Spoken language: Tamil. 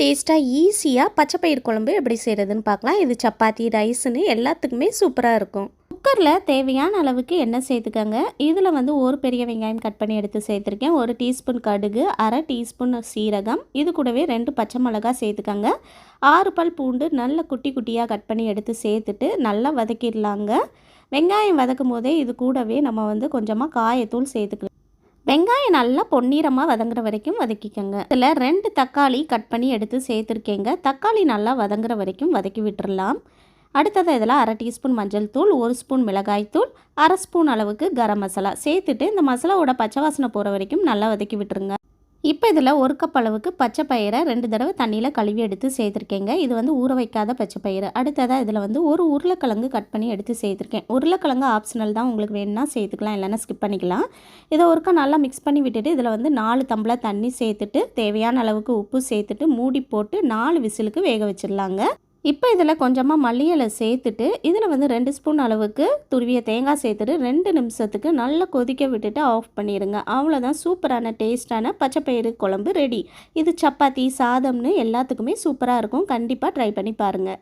டேஸ்ட்டாக ஈஸியாக பச்சைப்பயிறு குழம்பு எப்படி செய்கிறதுன்னு பார்க்கலாம். இது சப்பாத்தி ரைஸுன்னு எல்லாத்துக்குமே சூப்பராக இருக்கும். குக்கரில் தேவையான அளவுக்கு எண்ணெய் சேர்த்துக்கங்க. இதில் வந்து ஒரு பெரிய வெங்காயம் கட் பண்ணி எடுத்து சேர்த்துருக்கேன். 1 டீஸ்பூன் கடுகு, அரை டீஸ்பூன் சீரகம், இது கூடவே 2 பச்சை மிளகாய் சேர்த்துக்கங்க. 6 பல் பூண்டு நல்ல குட்டி குட்டியாக கட் பண்ணி எடுத்து சேர்த்துட்டு நல்லா வதக்கிடலாங்க. வெங்காயம் வதக்கும் போதே இது கூடவே நம்ம வந்து கொஞ்சமாக காயத்தூள் சேர்த்துக்கலாம். வெங்காயம் நல்லா பொன்னிறமாக வதங்குற வரைக்கும் வதக்கிக்கோங்க. இதில் 2 தக்காளி கட் பண்ணி எடுத்து சேர்த்துருக்கேங்க. தக்காளி நல்லா வதங்குற வரைக்கும் வதக்கி விட்டுறலாம். அடுத்தது இதில் அரை டீஸ்பூன் மஞ்சள் தூள், 1 ஸ்பூன் மிளகாய் தூள், அரை ஸ்பூன் அளவுக்கு கரம் மசாலா சேர்த்துட்டு இந்த மசாலாவோட பச்சை வாசனை போகிற வரைக்கும் நல்லா வதக்கி விட்டுருங்க. இப்போ இதில் 1 கப் அளவுக்கு பச்சை பயிரை 2 தடவை தண்ணியில் கழுவி எடுத்து சேர்த்துருக்கேங்க. இது வந்து ஊற வைக்காத பச்சை பயிறு. அடுத்ததாக இதில் வந்து ஒரு உருளைக்கிழங்கு கட் பண்ணி எடுத்து சேர்த்துருக்கேன். உருளைக்கிழங்கு ஆப்ஷனல் தான், உங்களுக்கு வேணும்னா சேர்த்துக்கலாம், இல்லைன்னா ஸ்கிப் பண்ணிக்கலாம். இதை ஒருக்கா நல்லா மிக்ஸ் பண்ணி விட்டுட்டு இதில் வந்து 4 டம்ளர் தண்ணி சேர்த்துட்டு தேவையான அளவுக்கு உப்பு சேர்த்துட்டு மூடி போட்டு 4 விசிலுக்கு வேக வச்சிடலாங்க. இப்போ இதில் கொஞ்சமாக மல்லி இலை சேர்த்துட்டு இதில் வந்து 2 ஸ்பூன் அளவுக்கு துருவிய தேங்காய் சேர்த்துட்டு 2 நிமிஷத்துக்கு நல்லா கொதிக்க விட்டுட்டு ஆஃப் பண்ணிடுங்க. அவ்வளோதான், சூப்பரான டேஸ்டான பச்சைப்பயிறு குழம்பு ரெடி. இது சப்பாத்தி சாதம்னு எல்லாத்துக்குமே சூப்பராக இருக்கும். கண்டிப்பாக ட்ரை பண்ணி பாருங்கள்.